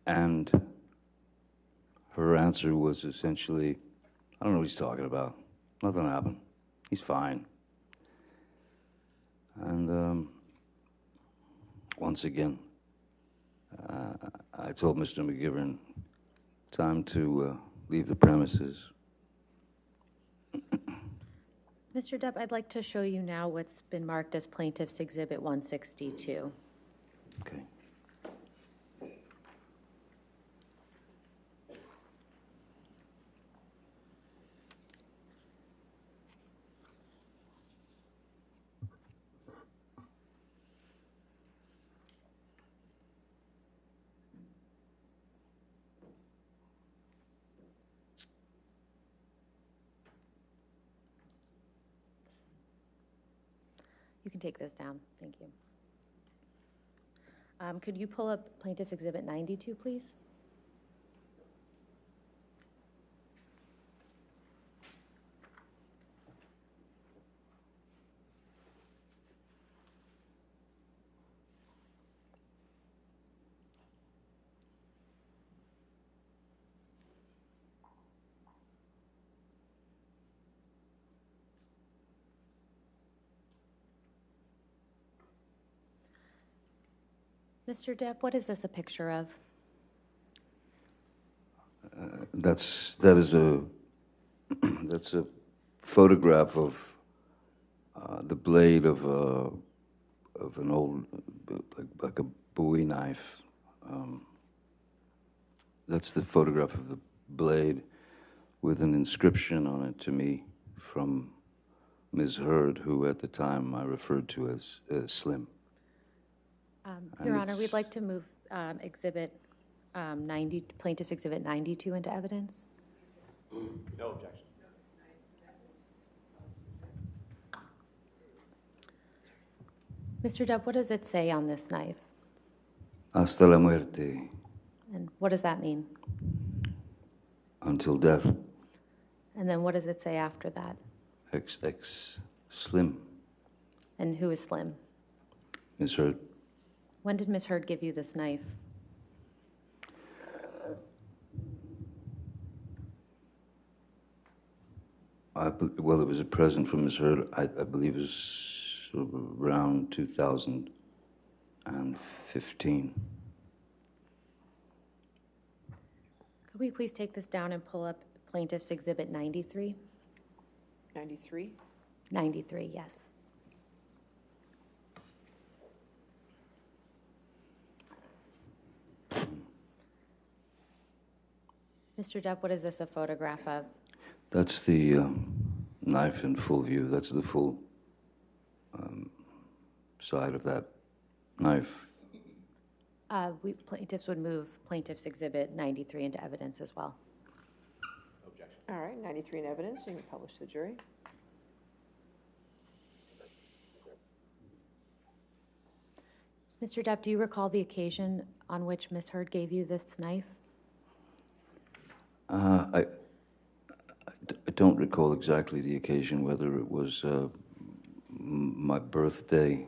And her answer was essentially, I don't know what he's talking about. Nothing happened. He's fine. And once again, I told Mr. McGivern, time to leave the premises. Mr. Depp, I'd like to show you now what's been marked as Plaintiff's Exhibit 162. Okay. You can take this down. Thank you. Could you pull up Plaintiff's Exhibit 92, please? Mr. Depp, what is this a picture of? That is a that's a photograph of the blade of an old like a Bowie knife. That's the photograph of the blade with an inscription on it to me from Ms. Hurd, who at the time I referred to as Slim. Your Honor, we'd like to move Plaintiff's Exhibit 92 into evidence. No objection. Mr. Depp, what does it say on this knife? Hasta la muerte, And what does that mean? until death. And then what does it say after that? XX Slim, And who is Slim? Ms. Hurd. When did Ms. Hurd give you this knife? Well, it was a present from Ms. Hurd. I believe it was around 2015. Could we please take this down and pull up Plaintiff's Exhibit 93? 93? 93, yes. Mr. Depp, what is this a photograph of? That's the knife in full view. That's the full side of that knife. Plaintiffs would move Plaintiff's Exhibit 93 into evidence as well. Objection. All right, 93 in evidence. You can publish to the jury. Mr. Depp, do you recall the occasion on which Ms. Hurd gave you this knife? I don't recall exactly the occasion, whether it was my birthday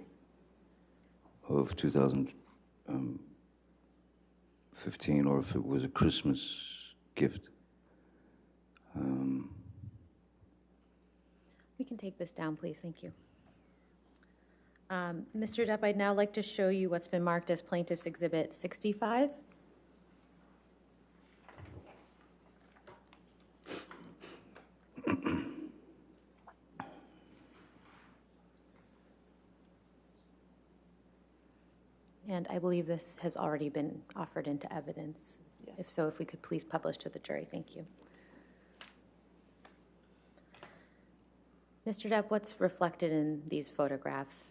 of 2015 or if it was a Christmas gift. We can take this down, please. Thank you. Mr. Depp, I'd now like to show you what's been marked as Plaintiff's Exhibit 65. And I believe this has already been offered into evidence. Yes. If so, if we could please publish to the jury. Thank you. Mr. Depp, what's reflected in these photographs?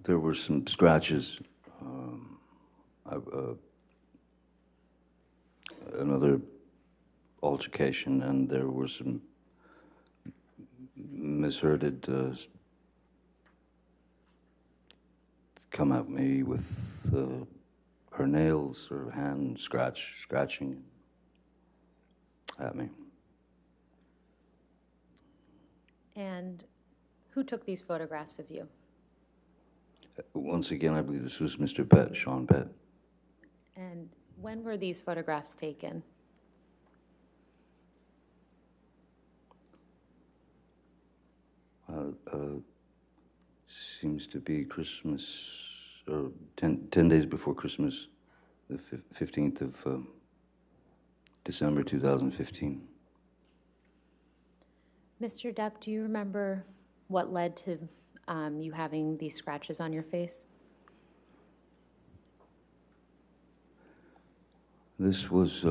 There were some scratches. Another altercation, and there were some misheard come at me with her nails, her hand scratching at me. And who took these photographs of you? Once again, I believe this was Mr. Pett, Sean Pett. And when were these photographs taken? Seems to be Christmas, or 10 days before Christmas, the 15th of December 2015. Mr. Depp, do you remember what led to you having these scratches on your face? This was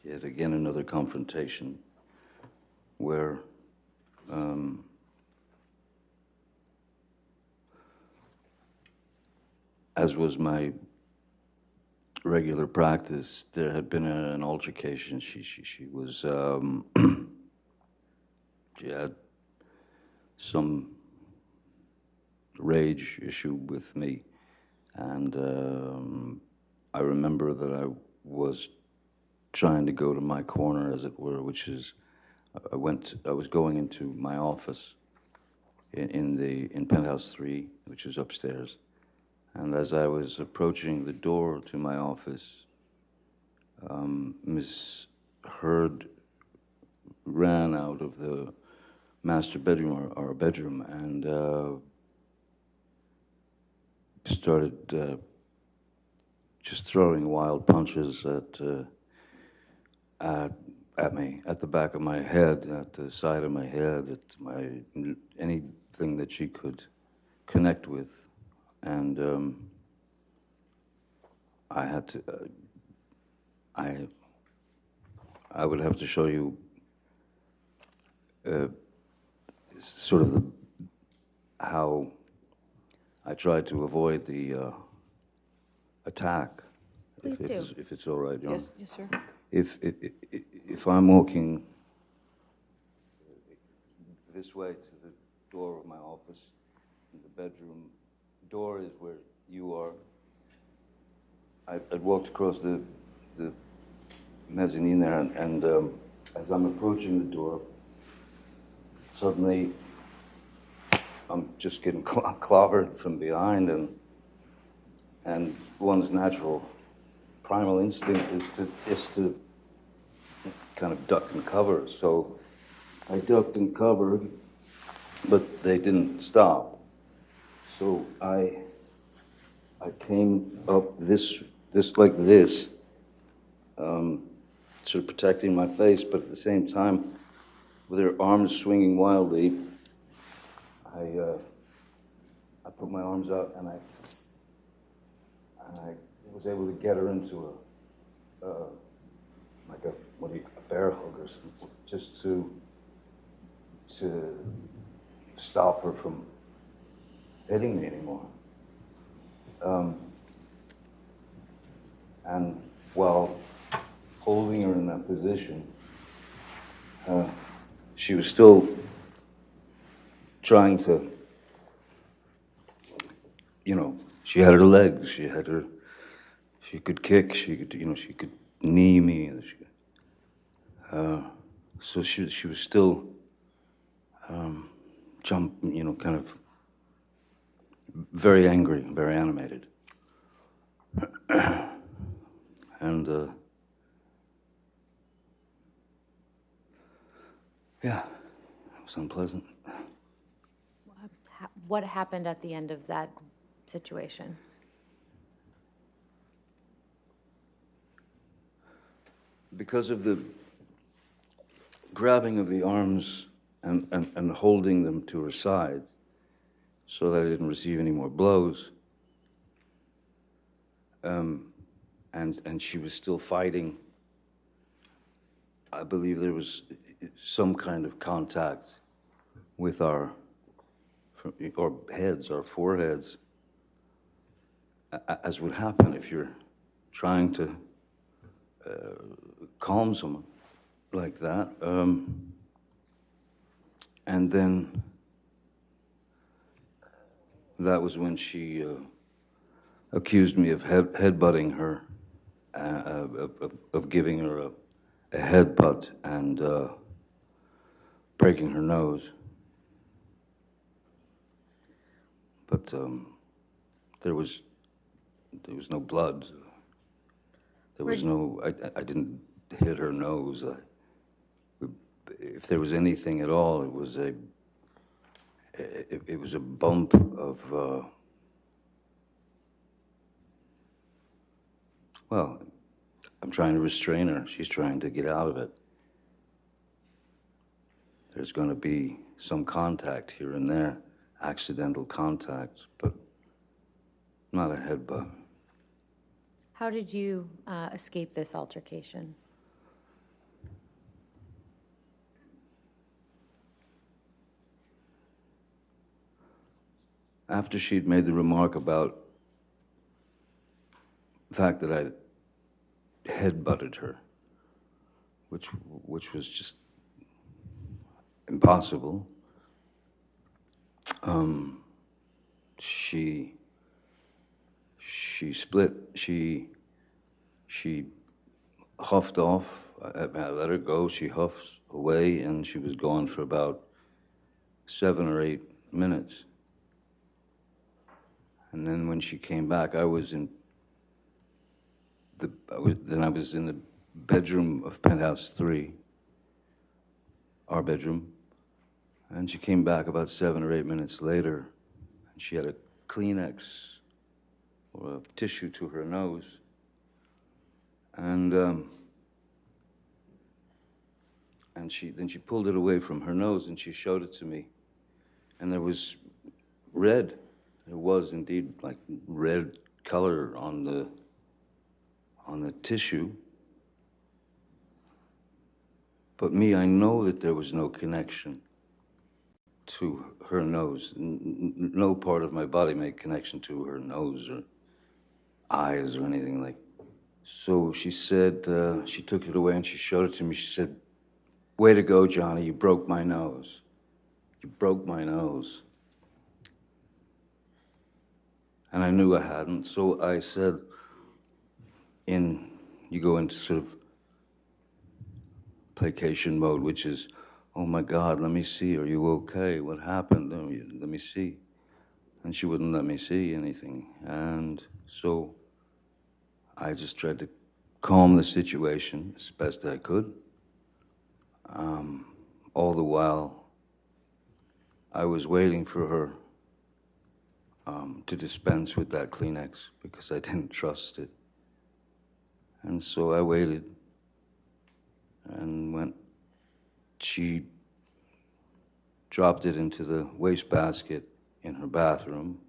yet again another confrontation where as was my regular practice, there had been an altercation. She was she had some rage issue with me, and I remember that I was trying to go to my corner, as it were, which is I was going into my office in penthouse 3, which is upstairs. And as I was approaching the door to my office, Miss Heard ran out of the master bedroom, our bedroom, and started just throwing wild punches at me, at the back of my head, at the side of my head, at anything that she could connect with. And I had to, I would have to show you sort of how I tried to avoid the attack. Please do. If it's all right, John. Yes, yes, sir. If I'm walking this way to the door of my office, the bedroom door is where you are. I'd walked across the mezzanine there, and as I'm approaching the door, suddenly I'm just getting clobbered from behind, and one's natural primal instinct is to kind of duck and cover. So I ducked and covered, but they didn't stop. So I came up this like this, sort of protecting my face, but at the same time, with her arms swinging wildly, I put my arms out and I was able to get her into a bear hug or something, just to stop her from hitting me anymore. And while holding her in that position, she was still trying to, she had her legs, she could kick, she could knee me. So she was still jumping, kind of very angry, very animated. And yeah, it was unpleasant. What happened at the end of that situation? Because of the grabbing of the arms and holding them to her sides so that I didn't receive any more blows, and she was still fighting, I believe there was some kind of contact with our heads, our foreheads, as would happen if you're trying to calm someone like that. And then that was when she accused me of headbutting her, of giving her a headbutt, and breaking her nose. But there was no blood. There was no. I didn't hit her nose. If there was anything at all, it was a bump of. Well, I'm trying to restrain her. She's trying to get out of it. There's going to be some contact here and there, accidental contact, but not a headbutt. How did you escape this altercation? After she'd made the remark about the fact that I headbutted her, which was just impossible, she split. She huffed off. I let her go. She huffed away, and she was gone for about 7 or 8 minutes. And then when she came back, I was in the bedroom of penthouse 3, our bedroom. And she came back about 7 or 8 minutes later, and she had a Kleenex or a tissue to her nose. And then she pulled it away from her nose and she showed it to me. And there was red. There was indeed like red color on the tissue. But me, I know that there was no connection to her nose. No part of my body made connection to her nose or eyes or anything like. So she said, she took it away and she showed it to me. She said, "Way to go, Johnny, you broke my nose. You broke my nose." And I knew I hadn't, so I said, you go into sort of placation mode, which is, "Oh my God, let me see, are you okay? What happened? Let me see." And she wouldn't let me see anything. And so I just tried to calm the situation as best I could. All the while, I was waiting for her to dispense with that Kleenex because I didn't trust it. And so I waited, and when she dropped it into the wastebasket in her bathroom,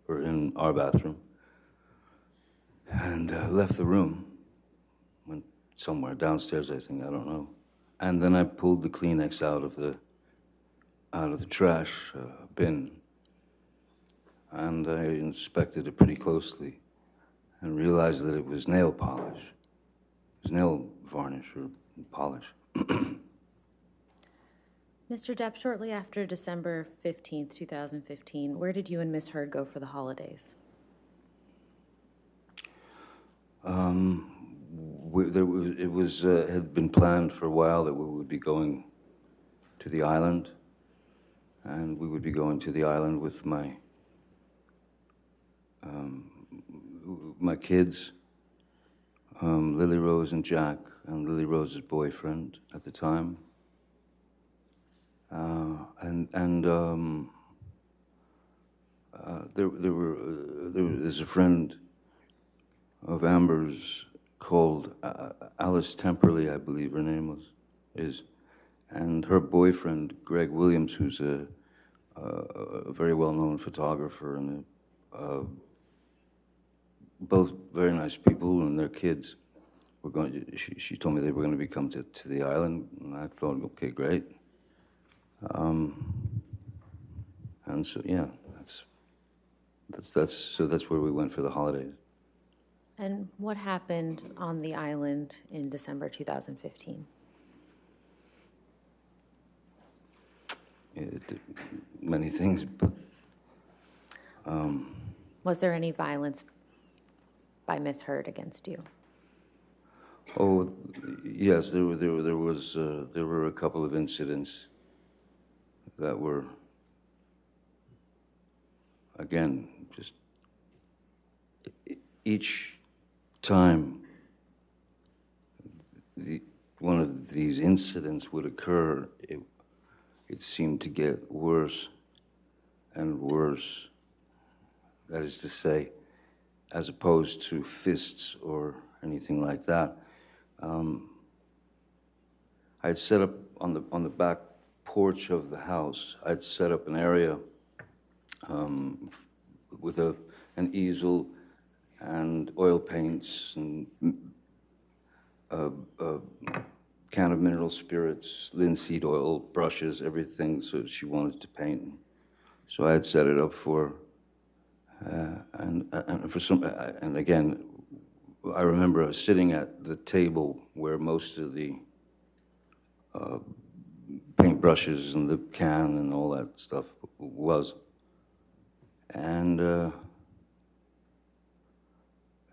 or in our bathroom, and left the room, went somewhere downstairs, I think, I don't know. And then I pulled the Kleenex out of the trash bin, and I inspected it pretty closely and realized that it was nail polish. It was nail varnish or polish. Mr. Depp, shortly after December 15th, 2015, where did you and Miss Heard go for the holidays? It had been planned for a while that we would be going to the island, and we would be going to the island with my kids, Lily Rose and Jack, and Lily Rose's boyfriend at the time. There's a friend of Amber's called Alice Temperley, I believe her name is, and her boyfriend Greg Williams, who's a very well-known photographer, and both very nice people, and their kids were going to. She told me they were going to come to the island, and I thought, okay, great. And so yeah, that's where we went for the holidays. And what happened on the island in December 2015? Many things, but Was there any violence by Miss Heard against you? Oh, yes, there were a couple of incidents that were, again, just each time one of these incidents would occur, it seemed to get worse and worse. That is to say, as opposed to fists or anything like that. I'd set up on the back porch of the house. I'd set up an area with an easel and oil paints and a can of mineral spirits, linseed oil, brushes, everything so she wanted to paint. So I had set it up for her. And for some, and again, I remember I was sitting at the table where most of the paintbrushes and the can and all that stuff was. And the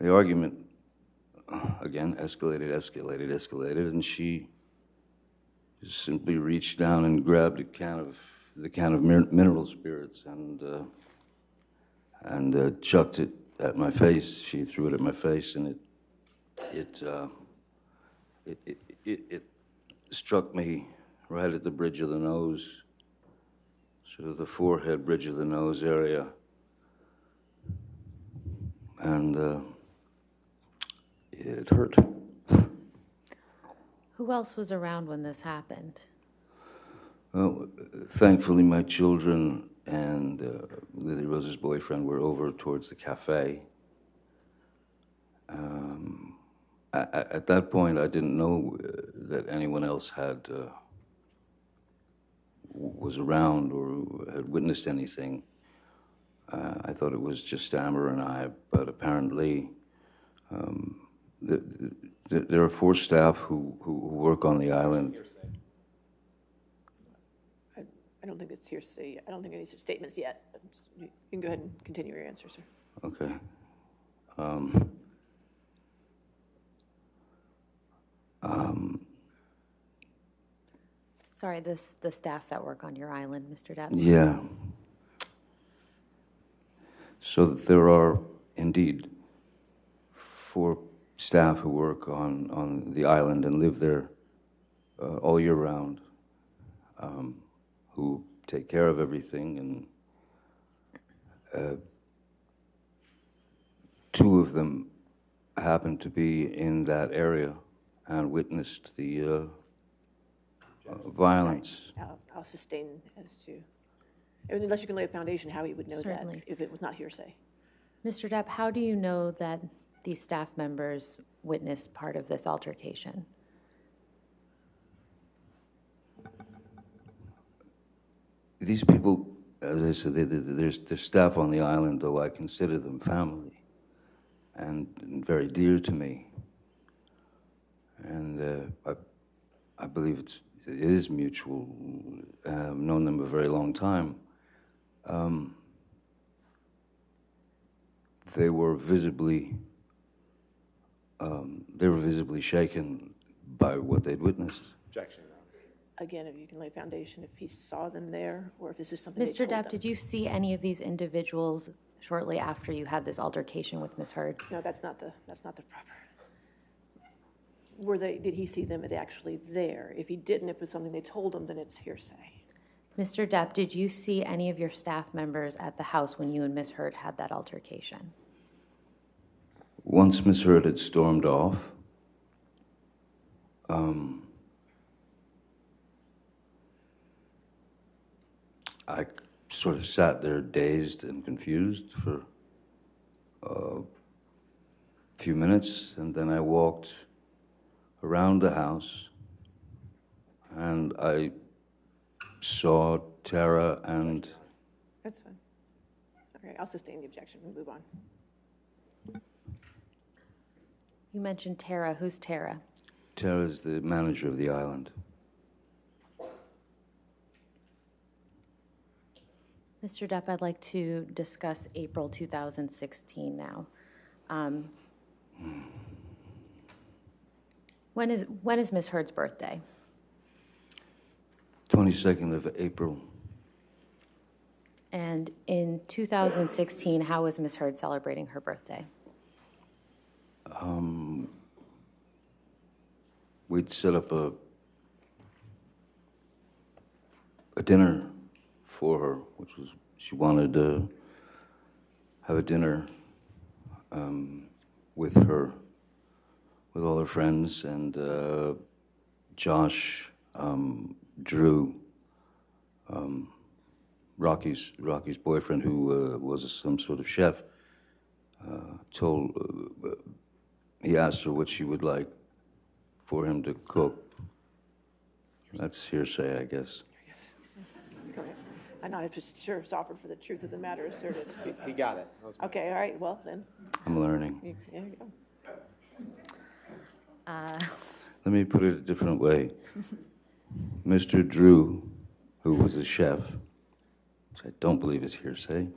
argument, again, escalated, and she just simply reached down and grabbed the can of mineral spirits and chucked it at my face. She threw it at my face, and it struck me right at the bridge of the nose, sort of the forehead, bridge of the nose area. And it hurt. Who else was around when this happened? Well, thankfully, my children and Lily Rose's boyfriend were over towards the cafe. At that point, I didn't know that anyone else was around or had witnessed anything. I thought it was just Amber and I, but apparently there are 4 staff who work on the island. I don't think it's hearsay. I don't think any statements yet. You can go ahead and continue your answer, sir. Okay. Sorry, the staff that work on your island, Mr. Depp? Yeah. So there are indeed 4 staff who work on the island and live there all year round, who take care of everything, and 2 of them happened to be in that area and witnessed the violence. I'll sustain as to, unless you can lay a foundation, how he would know Certainly. that if it was not hearsay. Mr. Depp, how do you know that these staff members witnessed part of this altercation? These people, as I said, they're staff on the island, though I consider them family and very dear to me. And I believe it is mutual. I've known them a very long time. They were visibly shaken by what they'd witnessed. Objection, Your Honor. Again, if you can lay a foundation, if he saw them there, or if this is something they Mr. told Depp, them. did you see any of these individuals shortly after you had this altercation with Ms. Heard? No, that's not the proper. Did he see them? Are they actually there? If he didn't, if it was something they told him, then it's hearsay. Mr. Depp, did you see any of your staff members at the house when you and Ms. Heard had that altercation? Once Miss Heard had stormed off, I sort of sat there dazed and confused for a few minutes, and then I walked around the house, and I saw Tara and... That's fine. Okay, I'll sustain the objection. We'll move on. You mentioned Tara. Who's Tara? Tara's the manager of the island. Mr. Depp, I'd like to discuss April 2016 now. When is Miss Heard's birthday? 22nd of April. And in 2016, how was Miss Heard celebrating her birthday? We'd set up a dinner for her, which was, she wanted to have a dinner with her, with all her friends, and Josh, Drew, Rocky's boyfriend, who was some sort of chef, he asked her what she would like for him to cook. That's hearsay, I guess. Yes. Go ahead. I'm not just sure if it's offered for the truth of the matter asserted. He got it. That was me. Okay, all right, well, then, I'm learning. there you go. Let me put it a different way. Mr. Drew, who was a chef, which I don't believe is hearsay,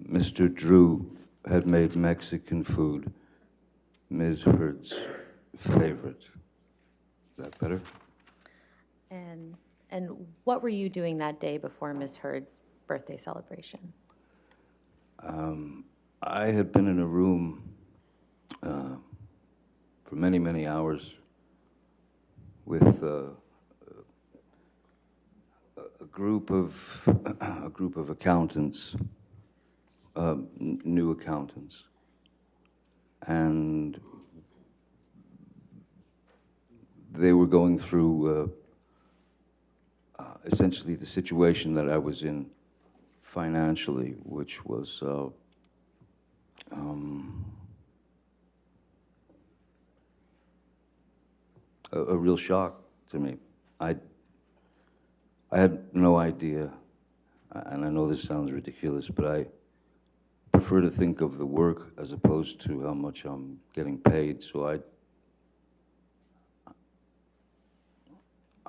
Mr. Drew had made Mexican food Ms. Heard's favorite. Is that better? And what were you doing that day before Miss Heard's birthday celebration? I had been in a room for many, many hours with a group of accountants, new accountants, and they were going through essentially the situation that I was in financially, which was a real shock to me. I had no idea, and I know this sounds ridiculous, but I prefer to think of the work as opposed to how much I'm getting paid. So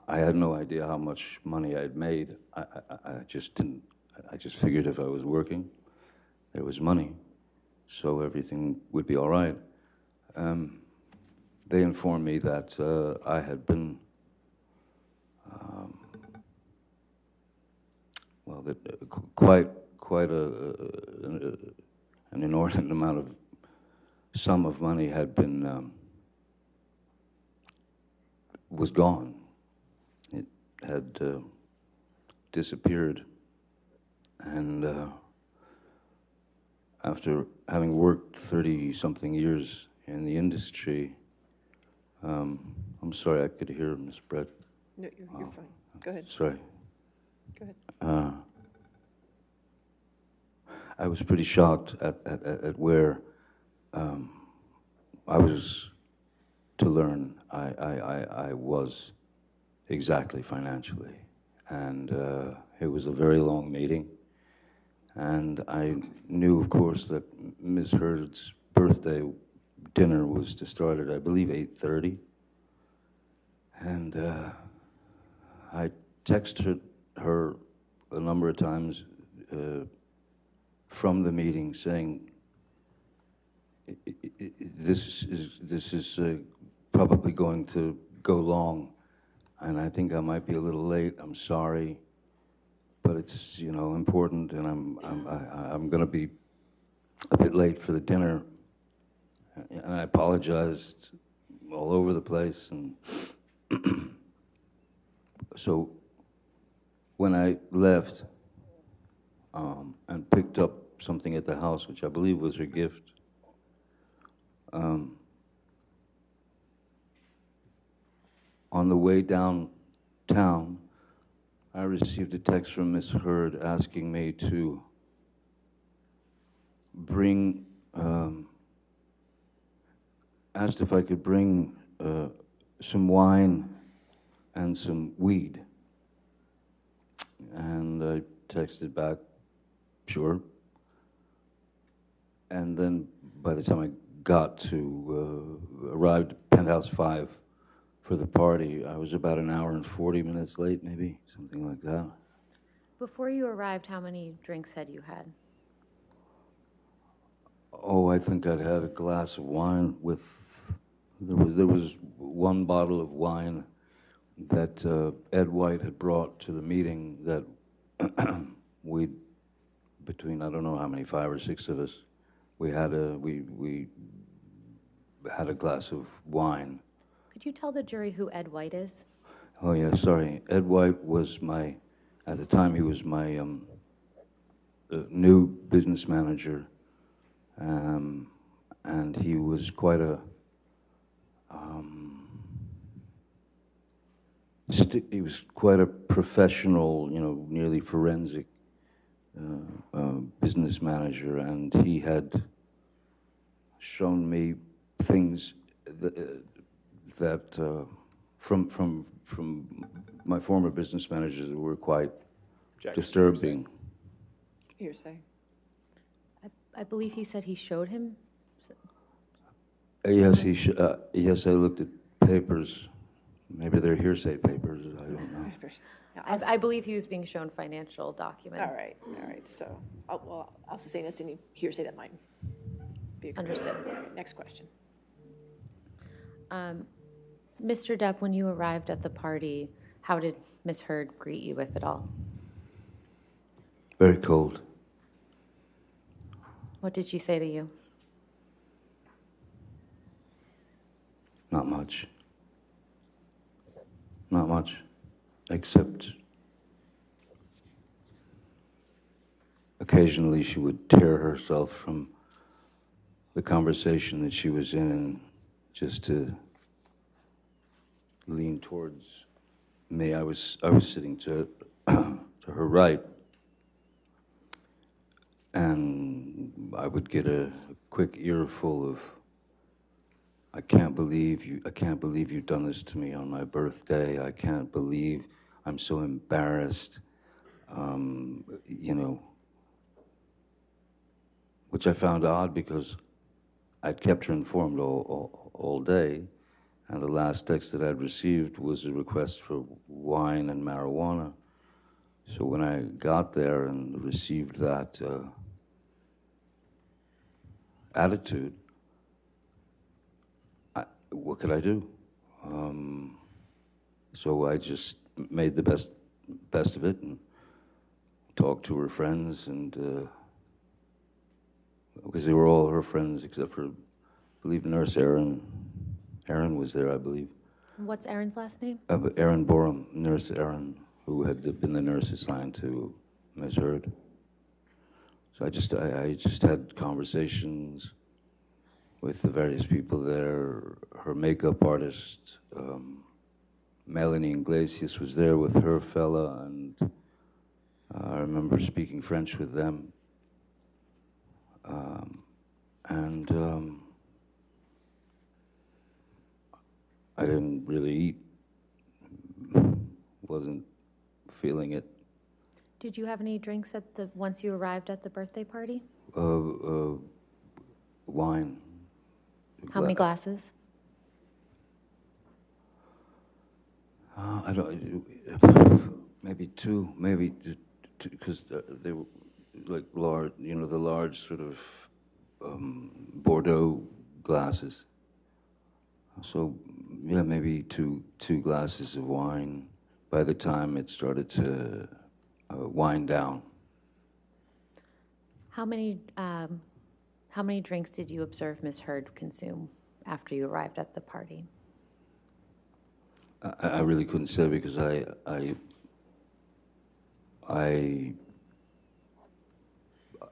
I had no idea how much money I'd made. I just didn't. I just figured if I was working, there was money, so everything would be all right. They informed me that I had been, well, that quite an inordinate amount of sum of money had been was gone. It had disappeared, and after having worked 30-something years in the industry, I'm sorry, I could hear Miss Brett. No, you're fine. Go ahead. Sorry. Go ahead. I was pretty shocked at where I was to learn I was exactly financially. And it was a very long meeting. And I knew, of course, that Ms. Heard's birthday dinner was to start at, I believe, 8:30. And I texted her a number of times from the meeting saying, this is probably going to go long, and I think I might be a little late. I'm sorry, but it's, you know, important, and I'm going to be a bit late for the dinner. And I apologized all over the place, and so when I left and picked up something at the house, which I believe was her gift, on the way downtown, I received a text from Miss Heard asking me to bring, asked if I could bring some wine and some weed. And I texted back, sure. And then by the time I got to, arrived at Penthouse 5 for the party, I was about an hour and 40 minutes late, maybe, something like that. Before you arrived, how many drinks had you had? Oh, I think I'd had a glass of wine with There was one bottle of wine that Ed White had brought to the meeting that we, between I don't know how many, 5 or 6 of us, we had a glass of wine. Could you tell the jury who Ed White is? Oh yeah, sorry. Ed White was at the time he was my new business manager, and he was quite a he was quite a professional, nearly forensic business manager, and he had shown me things that from my former business managers that were quite Objection. disturbing. Hearsay. I believe he said he showed him. Yes, yes, I looked at papers. Maybe they're hearsay papers. I don't know. Yeah, I believe he was being shown financial documents. all right, so, I'll sustain this, any hearsay that might be. Understood. All right, next question. Mr. Depp, when you arrived at the party, how did Ms. Heard greet you, if at all? Very cold. What did she say to you? Not much. Not much, except occasionally she would tear herself from the conversation that she was in just to lean towards me. I was sitting to her right, and I would get a quick earful of, I can't believe you've done this to me on my birthday. I can't believe, I'm so embarrassed. Which I found odd because I'd kept her informed all day, and the last text that I'd received was a request for wine and marijuana. So when I got there and received that attitude, what could I do? So I just made the best of it and talked to her friends, and because they were all her friends except for, I believe, Nurse Erin. Erin was there, I believe. What's Aaron's last name? Erin Borum, Nurse Erin, who had been the nurse assigned to Ms. Heard. So I just had conversations with the various people there. Her makeup artist, Melanie Iglesias, was there with her fella, and I remember speaking French with them. I didn't really eat. Wasn't feeling it. Did you have any drinks once you arrived at the birthday party? Wine. How many glasses? I don't. Maybe two. Maybe two, because they were like large. The large sort of Bordeaux glasses. So yeah, maybe two glasses of wine. By the time it started to wind down. How many drinks did you observe Ms. Heard consume after you arrived at the party? I really couldn't say because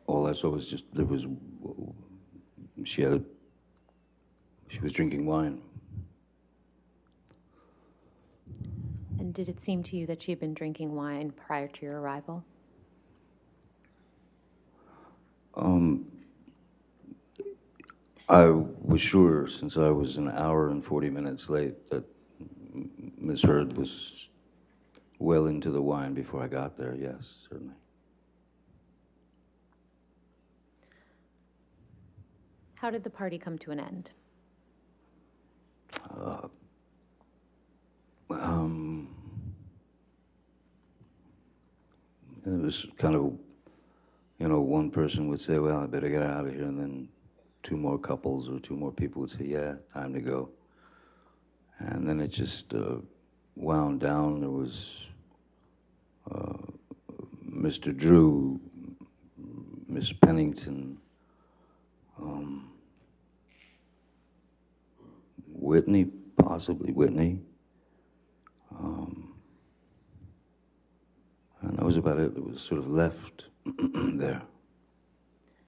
all I saw was just she was drinking wine. And did it seem to you that she had been drinking wine prior to your arrival? I was sure, since I was an hour and 40 minutes late, that Ms. Heard was well into the wine before I got there, yes, certainly. How did the party come to an end? It was kind of, one person would say, well, I better get out of here, and then two more couples or two more people would say, yeah, time to go. And then it just wound down. There was Mr. Drew, Miss Pennington, Whitney, possibly Whitney. And that was about it. It was sort of left there.